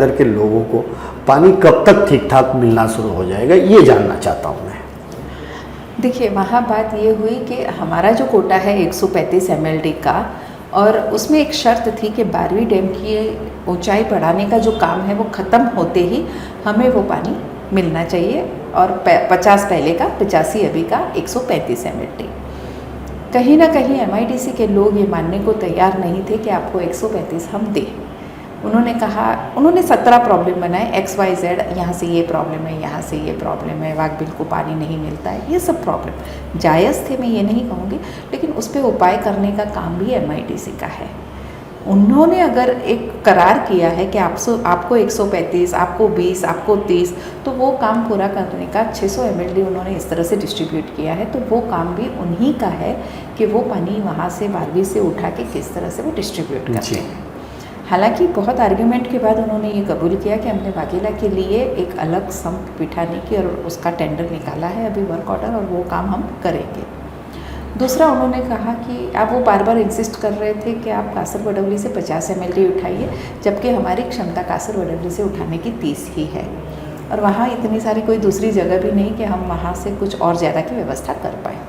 भाईंदर के लोगों को पानी कब तक ठीक ठाक मिलना शुरू हो जाएगा, ये जानना चाहता हूँ मैं। देखिए, वहाँ बात ये हुई कि हमारा जो कोटा है 135 MLD का, और उसमें एक शर्त थी कि 12वीं डैम की ऊंचाई बढ़ाने का जो काम है वो ख़त्म होते ही हमें वो पानी मिलना चाहिए, और 50 पहले का, 85 अभी का, 135 MLD। कहीं ना कहीं MIDC के लोग ये मानने को तैयार नहीं थे कि आपको 135 हम दें। उन्होंने कहा, उन्होंने 17 प्रॉब्लम बनाए, XYZ, यहाँ से ये प्रॉब्लम है, यहाँ से ये प्रॉब्लम है, वाघबिल को पानी नहीं मिलता है, ये सब प्रॉब्लम जायज़ थे, मैं ये नहीं कहूँगी, लेकिन उस पर उपाय करने का काम भी MIDC का है। उन्होंने अगर एक करार किया है कि आपको 135, आपको 20, आपको 30, तो वो काम पूरा करने का 600 MLD उन्होंने इस तरह से डिस्ट्रीब्यूट किया है, तो वो काम भी उन्हीं का है कि वो पानी वहाँ से 12वीं से उठा के किस तरह से वो डिस्ट्रीब्यूट करते हैं। हालांकि बहुत आर्ग्यूमेंट के बाद उन्होंने ये कबूल किया कि हमने वाघेला के लिए एक अलग संप बिठाने की और उसका टेंडर निकाला है अभी, वर्क ऑर्डर, और वो काम हम करेंगे। दूसरा, उन्होंने कहा कि आप वो बार बार इंसिस्ट कर रहे थे कि आप कासर बडौली से 50 MLD उठाइए, जबकि हमारी क्षमता कासर बडौली से उठाने की 30 ही है, और वहाँ इतनी सारी कोई दूसरी जगह भी नहीं कि हम वहाँ से कुछ और ज़्यादा की व्यवस्था कर पाएँ।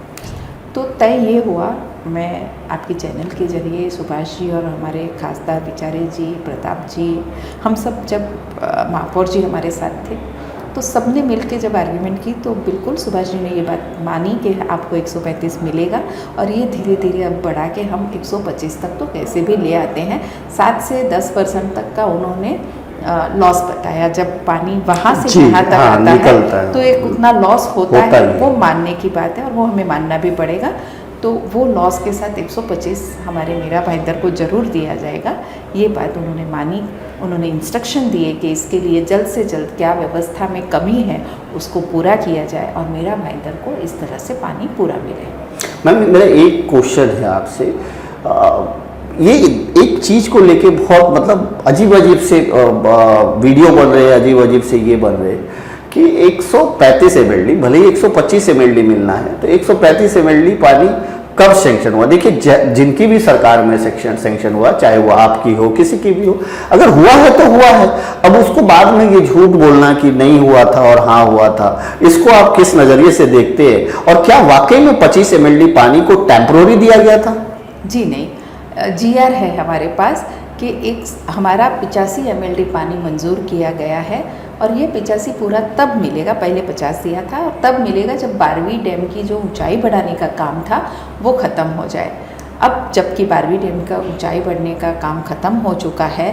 तो तय ये हुआ, मैं आपके चैनल के जरिए सुभाष जी और हमारे खासदार बिचारे जी, प्रताप जी, हम सब जब महापौर जी हमारे साथ थे, तो सबने मिल के जब आर्ग्यूमेंट की तो बिल्कुल सुभाष जी ने ये बात मानी कि आपको 135 मिलेगा, और ये धीरे धीरे अब बढ़ा के हम 125 तक तो कैसे भी ले आते हैं। 7 से 10% तक का उन्होंने लॉस बताया, जब पानी वहाँ से यहाँ तक आता है तो एक उतना लॉस होता है, वो मानने की बात है और वो हमें मानना भी पड़ेगा। तो वो लॉस के साथ 125 हमारे मीरा भाईंदर को ज़रूर दिया जाएगा, ये बात उन्होंने मानी। उन्होंने इंस्ट्रक्शन दिए कि इसके लिए जल्द से जल्द क्या व्यवस्था में कमी है उसको पूरा किया जाए और मीरा भाईंदर को इस तरह से पानी पूरा मिले। मैम, मेरा एक क्वेश्चन है आपसे, ये एक चीज़ को लेके बहुत मतलब अजीब अजीब से वीडियो बन रहे हैं, अजीब अजीब से ये बन रहे हैं कि 135 MLD, भले ही 125 MLD मिलना है, तो 135 MLD पानी कब सेंक्शन हुआ? देखिए, जिनकी भी सरकार में सेंक्शन हुआ, चाहे वो आपकी हो, किसी की भी हो, अगर हुआ है तो हुआ है। अब उसको बाद में ये झूठ बोलना कि नहीं हुआ था और हाँ हुआ था, इसको आप किस नज़रिए से देखते हैं? और क्या वाकई में 25 MLD पानी को टेम्पररी दिया गया था? जी नहीं, GR है हमारे पास कि एक हमारा 85 MLD पानी मंजूर किया गया है, और ये 85 पूरा तब मिलेगा, पहले 50 दिया था, और तब मिलेगा जब 12वीं डैम की जो ऊंचाई बढ़ाने का काम था वो ख़त्म हो जाए। अब जबकि 12वीं डैम का ऊंचाई बढ़ने का काम ख़त्म हो चुका है,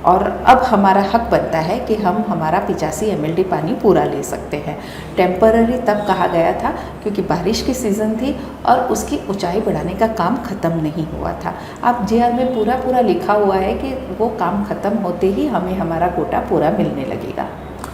और अब हमारा हक बनता है कि हम हमारा 85 MLD पानी पूरा ले सकते हैं। टेम्पररी तब कहा गया था क्योंकि बारिश की सीज़न थी और उसकी ऊंचाई बढ़ाने का काम ख़त्म नहीं हुआ था। अब GR में पूरा लिखा हुआ है कि वो काम ख़त्म होते ही हमें हमारा कोटा पूरा मिलने लगेगा।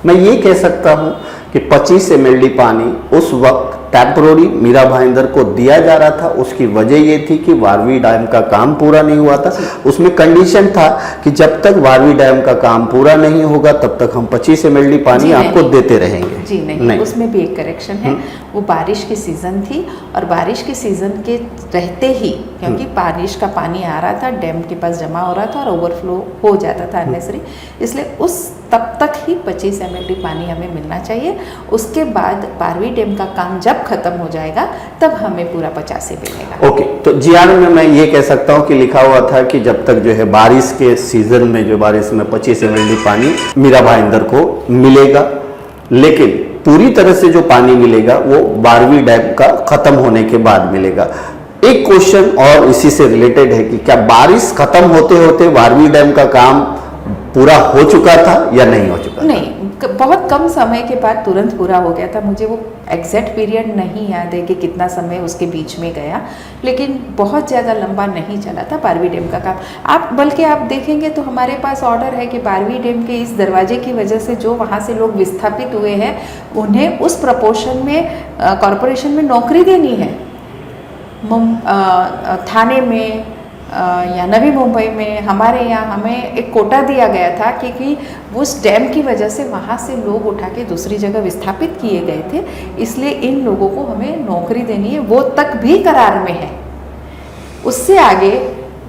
मैं ये कह सकता हूँ कि 25 MLD पानी उस वक्त टेम्पररी मीरा भाईंदर को दिया जा रहा था। उसकी वजह ये थी कि 12वीं डैम का काम पूरा नहीं हुआ था। उसमें कंडीशन था कि जब तक 12वीं डैम का काम पूरा नहीं होगा तब तक हम 25 MLD पानी आपको देते रहेंगे। जी नहीं, उसमें भी एक करेक्शन है। वो बारिश की सीज़न थी और बारिश के सीज़न के रहते ही, क्योंकि बारिश का पानी आ रहा था, डैम के पास जमा हो रहा था और ओवरफ्लो हो जाता था अननेसरी, इसलिए उस तब तक ही 25 MLD पानी हमें मिलना चाहिए। उसके बाद 12वीं डैम का काम जब खत्म हो जाएगा तब हमें पूरा 85 मिलेगा। ओके, तो GR में मैं ये कह सकता हूँ कि लिखा हुआ था कि जब तक जो है बारिश के सीजन में, जो बारिश में 25 MLD पानी मीरा भाईंदर को मिलेगा, लेकिन पूरी तरह से जो पानी मिलेगा वो 12वीं डैम का खत्म होने के बाद मिलेगा। एक क्वेश्चन और इसी से रिलेटेड है कि क्या बारिश खत्म होते होते 12वीं डैम का काम पूरा हो चुका था या नहीं हो चुका? नहीं, बहुत कम समय के बाद तुरंत पूरा हो गया था। मुझे वो एग्जैक्ट पीरियड नहीं याद है कि कितना समय उसके बीच में गया, लेकिन बहुत ज़्यादा लंबा नहीं चला था 12वीं डैम का काम। बल्कि आप देखेंगे तो हमारे पास ऑर्डर है कि 12वीं डैम के इस दरवाजे की वजह से जो वहाँ से लोग विस्थापित हुए हैं उन्हें उस प्रपोर्शन में कॉरपोरेशन में नौकरी देनी है। थाने में या नवी मुंबई में हमारे यहाँ हमें एक कोटा दिया गया था क्योंकि उस डैम की वजह से वहाँ से लोग उठा के दूसरी जगह विस्थापित किए गए थे, इसलिए इन लोगों को हमें नौकरी देनी है। वो तक भी करार में है। उससे आगे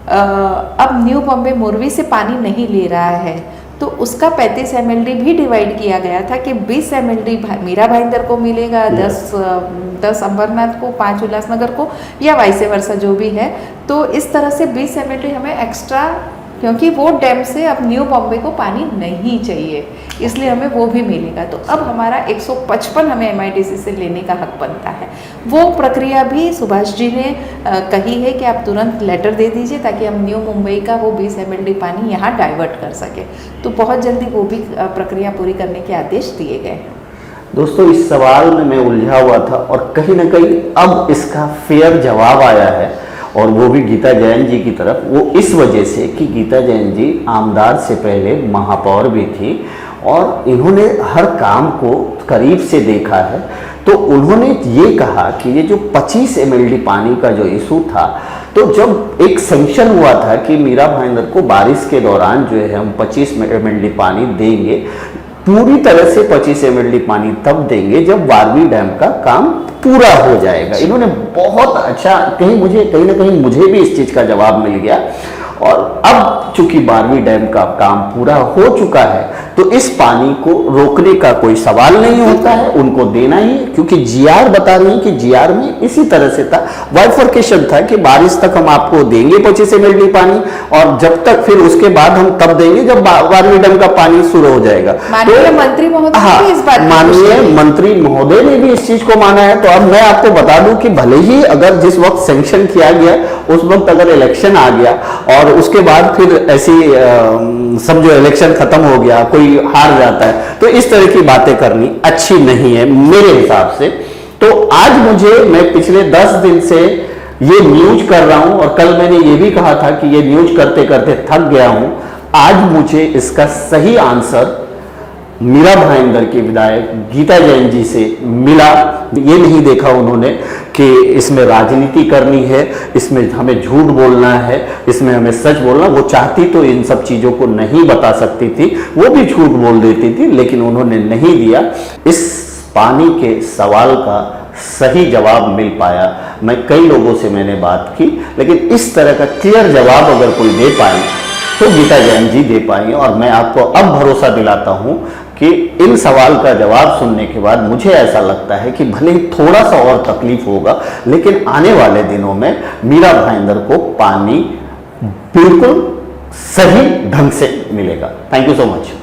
अब न्यू बॉम्बे मोरवी से पानी नहीं ले रहा है तो उसका 35 ml भी डिवाइड किया गया था कि 20 ml मीरा भाईंदर को मिलेगा, 10 अंबरनाथ को, 5 उल्लासनगर को, या वाइसे वर्सा जो भी है। तो इस तरह से 20 ml हमें एक्स्ट्रा, क्योंकि वो डैम से अब न्यू बॉम्बे को पानी नहीं चाहिए, इसलिए हमें वो भी मिलेगा। तो अब हमारा 155 हमें MIDC से लेने का हक बनता है। वो प्रक्रिया भी सुभाष जी ने कही है कि आप तुरंत लेटर दे दीजिए ताकि हम न्यू मुंबई का वो 20 ml पानी यहाँ डाइवर्ट कर सके। तो बहुत जल्दी वो भी प्रक्रिया पूरी करने के आदेश दिए गए हैं। दोस्तों, इस सवाल में मैं उलझा हुआ था और कहीं ना कहीं अब इसका फेयर जवाब आया है, और वो भी गीता जैन जी की तरफ। वो इस वजह से कि गीता जैन जी आमदार से पहले महापौर भी थी और इन्होंने हर काम को करीब से देखा है। तो उन्होंने ये कहा कि ये जो 25 ml पानी का जो इशू था, तो जब एक सैंक्शन हुआ था कि मीरा भाईंदर को बारिश के दौरान जो है हम 25 ml पानी देंगे, पूरी तरह से 25 ml पानी तब देंगे जब बारहवीं डैम का काम पूरा हो जाएगा। इन्होंने बहुत अच्छा, कहीं ना कहीं मुझे भी इस चीज का जवाब मिल गया। और अब चूंकि बारहवीं डैम का काम पूरा हो चुका है, तो इस पानी को रोकने का कोई सवाल नहीं होता है, उनको देना ही, क्योंकि जीआर बता रही है कि जीआर में इसी तरह से था, वाइफर्केशन था कि बारिश तक हम आपको देंगे 25 ml पानी, और जब तक फिर उसके बाद हम तब देंगे जब बारहवीं डैम का पानी शुरू हो जाएगा। माननीय मंत्री महोदय ने इस बात, माननीय मंत्री महोदय ने भी इस चीज को माना है। तो अब मैं आपको बता दूं कि भले ही अगर जिस वक्त सैंक्शन किया गया उस वक्त अगर इलेक्शन आ गया और उसके बाद फिर ऐसी समझो इलेक्शन खत्म हो गया, कोई हार जाता है, तो इस तरह की बातें करनी अच्छी नहीं है मेरे हिसाब से। तो आज मैं पिछले 10 दिन से ये न्यूज कर रहा हूं, और कल मैंने ये भी कहा था कि ये न्यूज करते करते थक गया हूं। आज मुझे इसका सही आंसर मीरा भाईंदर के विधायक गीता जैन जी से मिला। ये नहीं देखा उन्होंने कि इसमें राजनीति करनी है, इसमें हमें झूठ बोलना है, इसमें हमें सच बोलना। वो चाहती तो इन सब चीज़ों को नहीं बता सकती थी, वो भी झूठ बोल देती थी, लेकिन उन्होंने नहीं दिया। इस पानी के सवाल का सही जवाब मिल पाया। मैं कई लोगों से मैंने बात की, लेकिन इस तरह का क्लियर जवाब अगर कोई दे पाए तो गीता जैन जी दे पाएंगे। और मैं आपको अब भरोसा दिलाता हूं कि इन सवाल का जवाब सुनने के बाद मुझे ऐसा लगता है कि भले ही थोड़ा सा और तकलीफ होगा, लेकिन आने वाले दिनों में मीरा भाईंदर को पानी बिल्कुल सही ढंग से मिलेगा। Thank you so much.